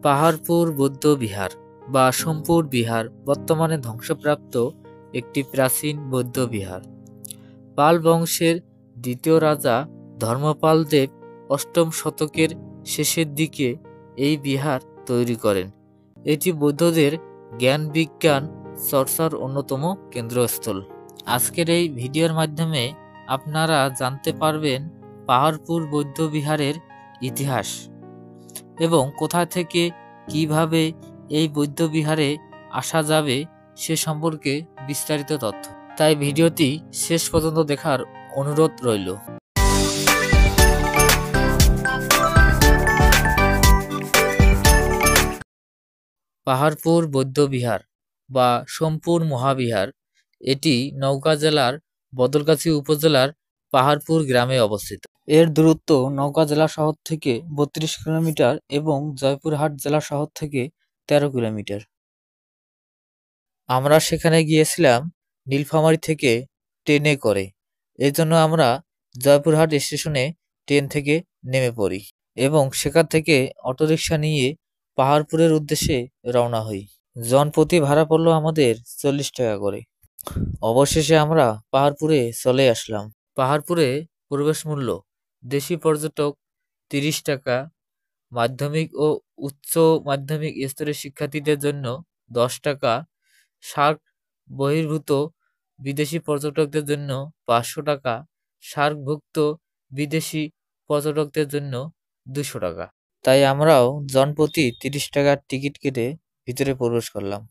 পাহাড়পুর বৌদ্ধ বিহার বা সোমপুর বিহার বর্তমানে ধ্বংসপ্রাপ্ত একটি প্রাচীন বৌদ্ধ বিহার। পাল বংশের দ্বিতীয় রাজা ধর্মপাল দেব অষ্টম শতকের শেষের দিকে এই বিহার তৈরি করেন। এটি বৌদ্ধদের জ্ঞান বিজ্ঞান চর্চার অন্যতম কেন্দ্রস্থল। আজকের এই ভিডিওর মাধ্যমে আপনারা জানতে পারবেন পাহাড়পুর বৌদ্ধ বিহারের ইতিহাস এবং কোথা থেকে কিভাবে এই বৌদ্ধ বিহারে আসা যাবে সে সম্পর্কে বিস্তারিত তথ্য। তাই ভিডিওটি শেষ পর্যন্ত দেখার অনুরোধ রইল। পাহাড়পুর বৌদ্ধ বিহার বা সোমপুর মহাবিহার এটি নওগাঁ জেলার বদলগাছি উপজেলার পাহাড়পুর গ্রামে অবস্থিত। এর দূরত্ব নওগাঁ জেলা শহর থেকে 32 কিলোমিটার এবং জয়পুরহাট জেলা শহর থেকে 13 কিলোমিটার। আমরা সেখানে গিয়েছিলাম নীলফামারী থেকে ট্রেনে করে। এই জন্য আমরা জয়পুরহাট স্টেশনে ট্রেন থেকে নেমে পড়ি এবং সেখান থেকে অটোরিকশা নিয়ে পাহাড়পুরের উদ্দেশ্যে রওনা হই। জনপ্রতি ভাড়া পড়লো আমাদের 40 টাকা করে। অবশেষে আমরা পাহাড়পুরে চলে আসলাম। পাহাড়পুরে প্রবেশ মূল্য দেশি পর্যটক 30 টাকা, মাধ্যমিক ও উচ্চ মাধ্যমিক স্তরের শিক্ষার্থীদের জন্য 10 টাকা, সার্ক বহির্ভূত বিদেশি পর্যটকদের জন্য 500 টাকা, সার্কভুক্ত বিদেশি পর্যটকদের জন্য 200 টাকা। তাই আমরাও জনপ্রতি 30 টাকার টিকিট কেটে ভিতরে প্রবেশ করলাম।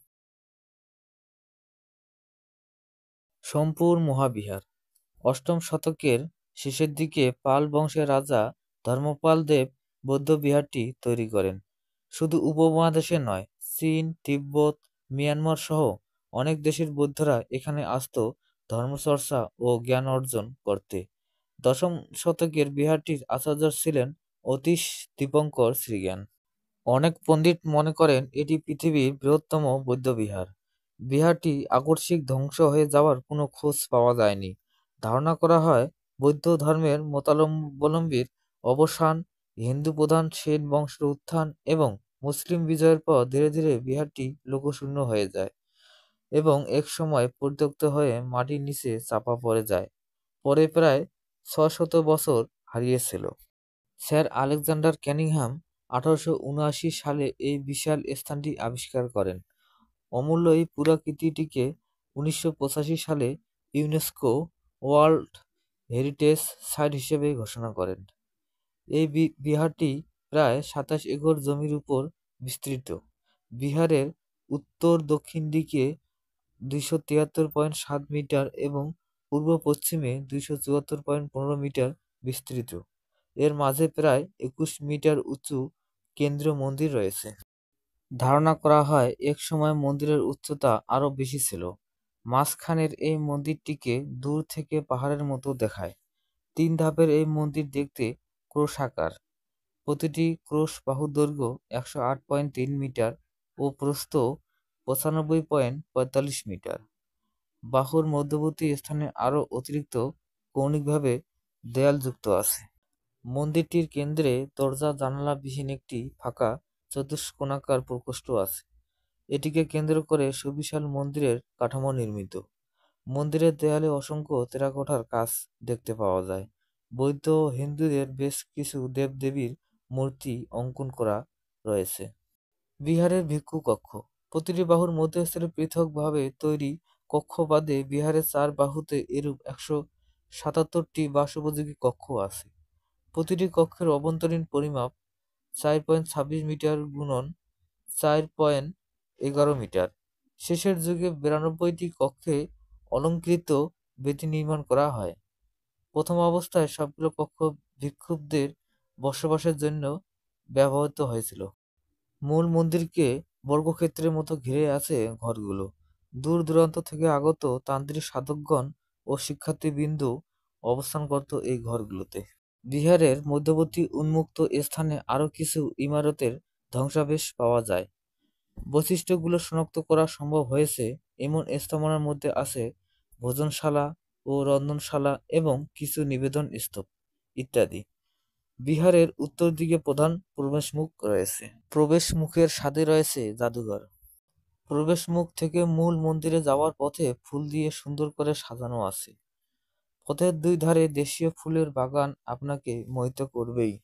সোমপুর মহাবিহার অষ্টম শতকের শেষের দিকে পাল বংশের রাজা ধর্মপাল দেব বৌদ্ধ বিহারটি তৈরি করেন। শুধু উপমহাদেশে নয়, চীন, তিব্বত, মিয়ানমার সহ অনেক দেশের বৌদ্ধরা এখানে আসত ধর্মচর্চা ও জ্ঞান অর্জন করতে। দশম শতকের বিহারটির আচার্য ছিলেন অতীশ দীপঙ্কর শ্রীজ্ঞান। অনেক পণ্ডিত মনে করেন এটি পৃথিবীর বৃহত্তম বৌদ্ধ বিহার। বিহারটি আকস্মিক ধ্বংস হয়ে যাওয়ার কোনো খোঁজ পাওয়া যায়নি। ধারণা করা হয় বৌদ্ধ ধর্মের মতাবলম্বীর অবসান, হিন্দু প্রধান সেন বংশের উত্থান এবং মুসলিম বিজয়ের পর ধীরে ধীরে বিহারটি লোকশূন্য হয়ে যায় এবং এক সময় পরিত্যক্ত হয়ে মাটির নিচে চাপা পড়ে যায়। পরে প্রায় 600 বছর হারিয়েছিল। স্যার আলেকজান্ডার ক্যানিংহাম 1879 সালে এই বিশাল স্থানটি আবিষ্কার করেন। অমূল্য এই পুরাকীর্তিটিকে 1985 সালে ইউনেস্কো ওয়ার্ল্ড হেরিটেজ সাইট হিসেবে ঘোষণা করেন। এই বিহারটি প্রায় 27 একর জমির উপর বিস্তৃত। বিহারের উত্তর দক্ষিণ দিকে 273.7 মিটার এবং পূর্ব পশ্চিমে 274.15 মিটার বিস্তৃত। এর মাঝে প্রায় 21 মিটার উঁচু কেন্দ্রীয় মন্দির রয়েছে। ধারণা করা হয় এক সময় মন্দিরের উচ্চতা আরও বেশি ছিল। মাঝখানের এই মন্দিরটিকে দূর থেকে পাহাড়ের মতো দেখায়। 3 ধাপের এই মন্দির দেখতে ক্রোশাকার। প্রতিটি ক্রোশ বাহুর দৈর্ঘ্য 108.3 মিটার ও প্রস্থ 95.45 মিটার। বাহুর মধ্যবর্তী স্থানে আরও অতিরিক্ত কৌণিকভাবে দেয়াল যুক্ত আছে। মন্দিরটির কেন্দ্রে দরজা জানালা বিহীন একটি ফাঁকা চতুষ্কোণাকার প্রকোষ্ঠ আছে। এটিকে কেন্দ্র করে সুবিশাল মন্দিরের কাঠামো নির্মিত। মন্দিরের দেয়ালে অসংখ্য টেরাকোটার কাজ দেখতে পাওয়া যায়। বৌদ্ধ ও হিন্দুদের বেশ কিছু দেবদেবীর মূর্তি অঙ্কন করা রয়েছে। বিহারের ভিক্ষু কক্ষ প্রতিটি বাহুর মধ্যস্থলে পৃথকভাবে তৈরি কক্ষ বাদে বিহারের 4 বাহুতে এরূপ 177টি বাসোপযোগী কক্ষ আছে। প্রতিটি কক্ষের অভ্যন্তরীণ পরিমাপ 4.26 মিটার গুণন 4.11 মিটার। শেষের যুগে 92টি কক্ষে অলংকৃত বেদি নির্মাণ করা হয়। প্রথম অবস্থায় সবগুলো কক্ষ ভিক্ষুকদের বসবাসের জন্য ব্যবহৃত হয়েছিল। মূল মন্দিরকে বর্গক্ষেত্রের মতো ঘিরে আছে ঘরগুলো। দূর দূরান্ত থেকে আগত তান্ত্রিক সাধকগণ ও শিক্ষার্থীবৃন্দ অবস্থান করত এই ঘরগুলোতে। বিহারের মধ্যবর্তী উন্মুক্ত স্থানে আরও কিছু ইমারতের ধ্বংসাবশেষ পাওয়া যায়। বৈশিষ্ট্যগুলো শনাক্ত করা সম্ভব হয়েছে এমন স্থাপনার মধ্যে আছে ভোজনশালা ও রন্ধনশালা এবং কিছু নিবেদন স্তূপ ইত্যাদি। বিহারের উত্তর দিকে প্রধান প্রবেশমুখ রয়েছে। প্রবেশমুখের সাথে রয়েছে জাদুঘর। প্রবেশমুখ থেকে মূল মন্দিরে যাওয়ার পথে ফুল দিয়ে সুন্দর করে সাজানো আছে। পথের দুই ধারে দেশীয় ফুলের বাগান আপনাকে মোহিত করবেই।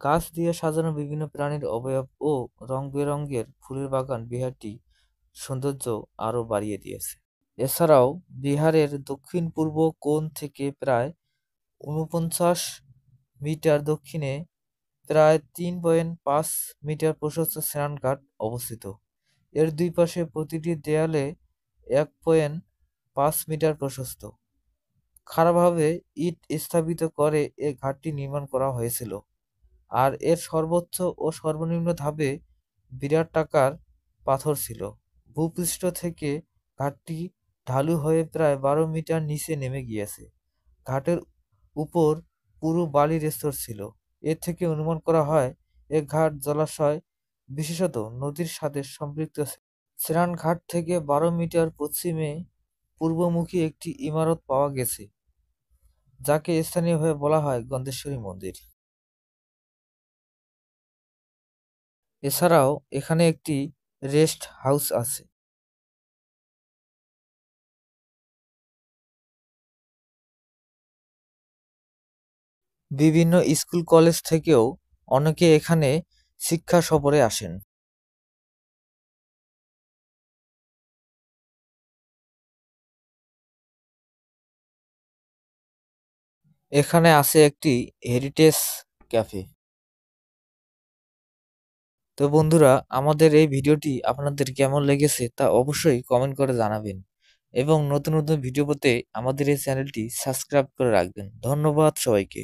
গাছ দিয়ে সাজানো বিভিন্ন প্রাণীর অবয়ব ও রং-বেরঙের ফুলের বাগান বিহারটি সৌন্দর্য আরো বাড়িয়ে দিয়েছে। এছাড়াও বিহারের দক্ষিণ-পূর্ব কোণ থেকে প্রায় ৪৯ মিটার দক্ষিণে প্রায় ৩.৫ মিটার প্রশস্ত স্নানঘাট অবস্থিত। এর দুই পাশে প্রতিটি দেয়ালে ১.৫ মিটার প্রশস্ত খাড়াভাবে ইট স্থাপিত করে এ ঘাটটি নির্মাণ করা হয়েছিল। আর এর সর্বোচ্চ ও সর্বনিম্ন ধাপে বিরাটাকার পাথর ছিল। ভূপৃষ্ঠ থেকে ঘাটটি ঢালু হয়ে প্রায় ১২ মিটার নিচে নেমে গিয়েছে। ঘাটের উপর পুরু বালির স্তর ছিল। এর থেকে অনুমান করা হয় এ ঘাট জলাশয় বিশেষত নদীর সাথে সম্পৃক্ত ছিল। স্নানঘাট থেকে ১২ মিটার পশ্চিমে পূর্বমুখী একটি ইমারত পাওয়া গেছে, যাকে স্থানীয়ভাবে বলা হয় গন্ধেশ্বরী মন্দির। এছাড়াও এখানে একটি রেস্ট হাউস আছে। বিভিন্ন স্কুল কলেজ থেকেও অনেকে এখানে শিক্ষা সফরে আসেন। এখানে আছে একটি হেরিটেজ ক্যাফে। তো বন্ধুরা, আমাদের এই ভিডিওটি আপনাদের কেমন লেগেছে তা অবশ্যই কমেন্ট করে জানাবেন এবং নতুন নতুন ভিডিও পেতে আমাদের এই চ্যানেলটি সাবস্ক্রাইব করে রাখবেন। ধন্যবাদ সবাইকে।